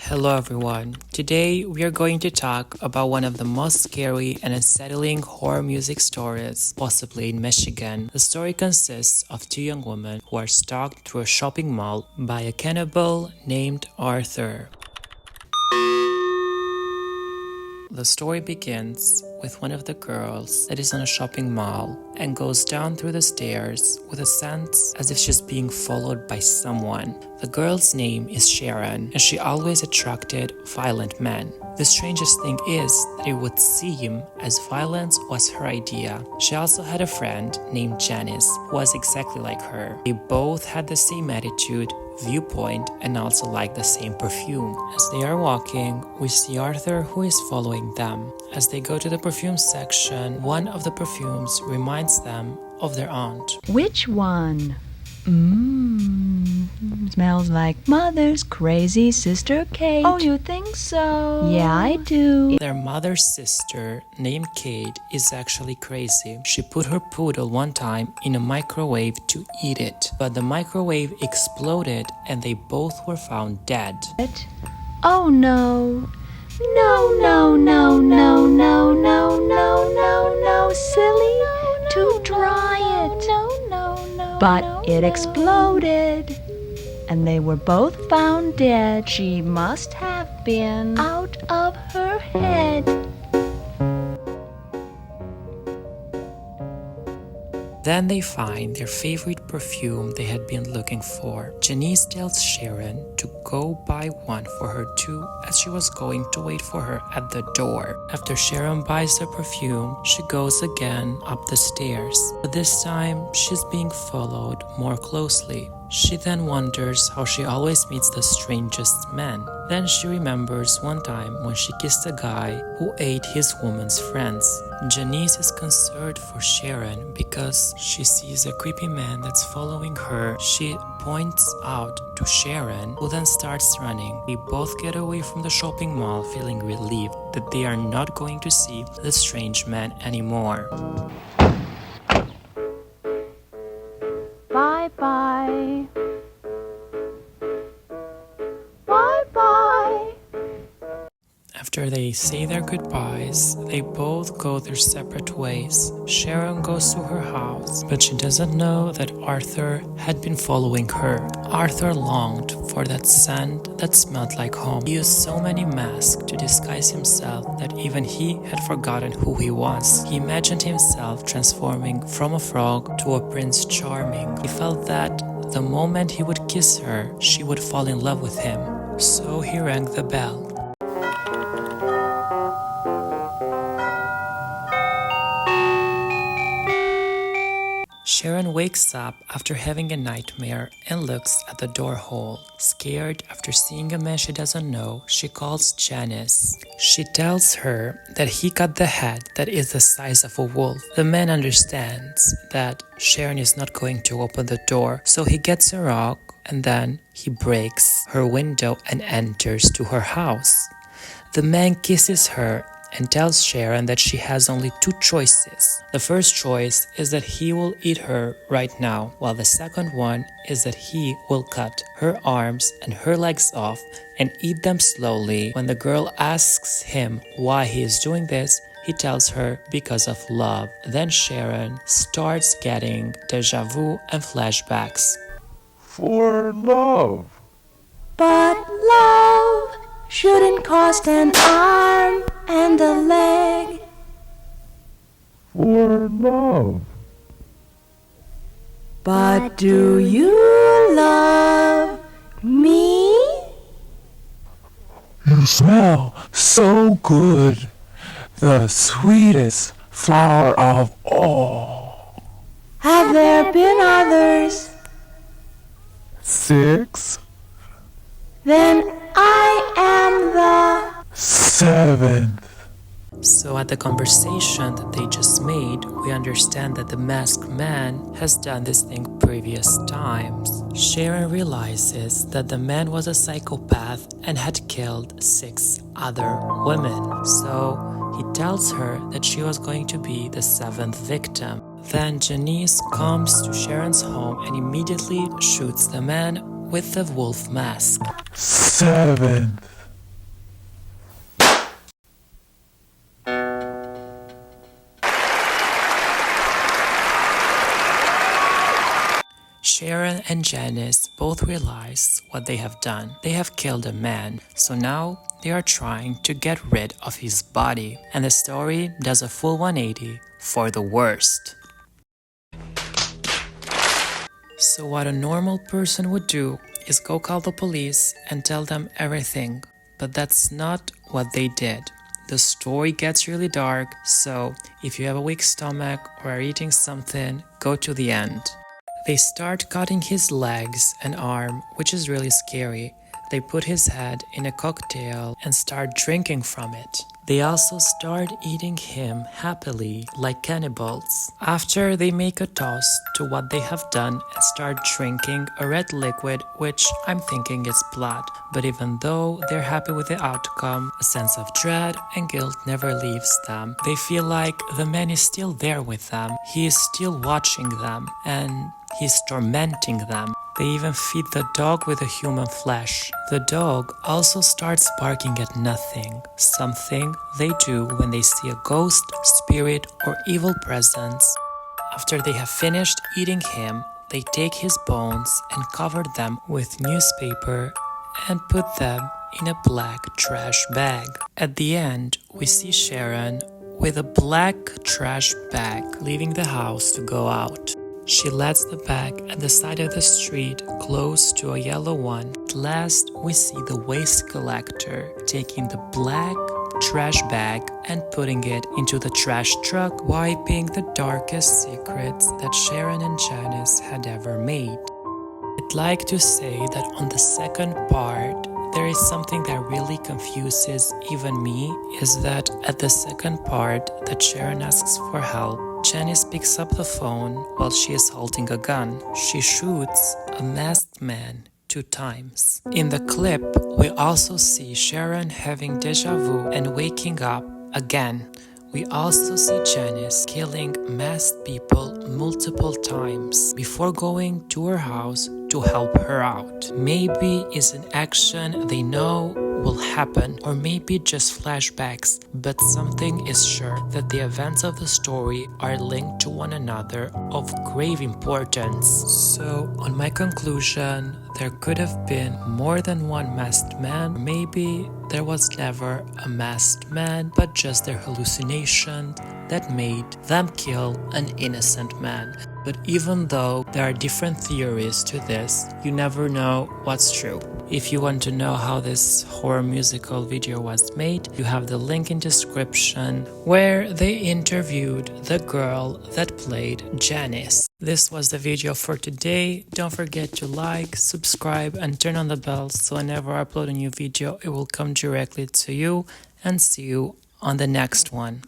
Hello everyone. Today we are going to talk about one of the most scary and unsettling horror music stories, possibly in Michigan. The story consists of two young women who are stalked through a shopping mall by a cannibal named Arthur. The story begins with one of the girls that is on a shopping mall and goes down through the stairs with a sense as if she's being followed by someone. The girl's name is Sharon, and she always attracted violent men. The strangest thing is that it would seem as violence was her idea. She also had a friend named Janice who was exactly like her. They both had the same attitude, viewpoint, and also like the same perfume. As they are walking, we see Arthur who is following them. As they go to the perfume section, one of the perfumes reminds them of their aunt. Which one? Smells like mother's crazy sister Kate. Oh, you think so? Yeah, I do. Their mother's sister, named Kate, is actually crazy. She put her poodle one time in a microwave to eat it, but the microwave exploded and they both were found dead. Oh no. No, silly. To dry it. But it exploded. And they were both found dead. She must have been out of her head. Then they find their favorite perfume they had been looking for. Janice tells Sharon to go buy one for her too, as she was going to wait for her at the door. After Sharon buys the perfume, she goes again up the stairs. But this time, she's being followed more closely. She then wonders how she always meets the strangest men. Then she remembers one time when she kissed a guy who ate his woman's friends. Janice is concerned for Sharon because she sees a creepy man that's following her. She points out to Sharon, who then starts running. They both get away from the shopping mall feeling relieved that they are not going to see the strange man anymore. Bye-bye. Bye-bye. After they say their goodbyes, they both go their separate ways. Sharon goes to her house, but she doesn't know that Arthur had been following her. Arthur longed for that scent that smelled like home. He used so many masks to disguise himself that even he had forgotten who he was. He imagined himself transforming from a frog to a Prince Charming. He felt that the moment he would kiss her, she would fall in love with him. So he rang the bell. Sharon wakes up after having a nightmare and looks at the door hole. Scared after seeing a man she doesn't know, she calls Janice. She tells her that he got the head that is the size of a wolf. The man understands that Sharon is not going to open the door, so he gets a rock and then he breaks her window and enters to her house. The man kisses her and tells Sharon that she has only two choices. The first choice is that he will eat her right now, while the second one is that he will cut her arms and her legs off and eat them slowly. When the girl asks him why he is doing this, he tells her because of love. Then Sharon starts getting deja vu and flashbacks. For love. But love shouldn't cost an arm and a leg. For love. But do you love me? You smell so good. The sweetest flower of all. Have there been others? 6, Then I am the 7th. So at the conversation that they just made, we understand that the masked man has done this thing previous times. Sharon realizes that the man was a psychopath and had killed 6 other women. So he tells her that she was going to be the 7th victim. Then Janice comes to Sharon's home and immediately shoots the man with the wolf mask. 7th. Sharon and Janice both realize what they have done. They have killed a man, so now they are trying to get rid of his body. And the story does a full 180 for the worst. So what a normal person would do is go call the police and tell them everything. But that's not what they did. The story gets really dark, so if you have a weak stomach or are eating something, go to the end. They start cutting his legs and arm, which is really scary. They put his head in a cocktail and start drinking from it. They also start eating him happily, like cannibals. After, they make a toast to what they have done and start drinking a red liquid, which I'm thinking is blood. But even though they're happy with the outcome, a sense of dread and guilt never leaves them. They feel like the man is still there with them. He is still watching them and he's tormenting them. They even feed the dog with a human flesh. The dog also starts barking at nothing, something they do when they see a ghost, spirit, or evil presence. After they have finished eating him, they take his bones and cover them with newspaper and put them in a black trash bag. At the end, we see Sharon with a black trash bag leaving the house to go out. She lets the bag at the side of the street close to a yellow one. At last, we see the waste collector taking the black trash bag and putting it into the trash truck, wiping the darkest secrets that Sharon and Janice had ever made. I'd like to say that on the second part, there is something that really confuses even me, is that at the second part that Sharon asks for help, Janice picks up the phone while she is holding a gun. She shoots a masked man 2 times. In the clip, we also see Sharon having deja vu and waking up again. We also see Janice killing masked people multiple times before going to her house to help her out. Maybe it's an action they know will happen, or maybe just flashbacks, but something is sure that the events of the story are linked to one another of grave importance. So, on my conclusion, there could have been more than one masked man. Maybe there was never a masked man, but just their hallucination that made them kill an innocent man. But even though there are different theories to this, you never know what's true. If you want to know how this horror musical video was made, you have the link in description where they interviewed the girl that played Janice. This was the video for today. Don't forget to like, subscribe, and turn on the bell so whenever I upload a new video, it will come directly to you, and see you on the next one.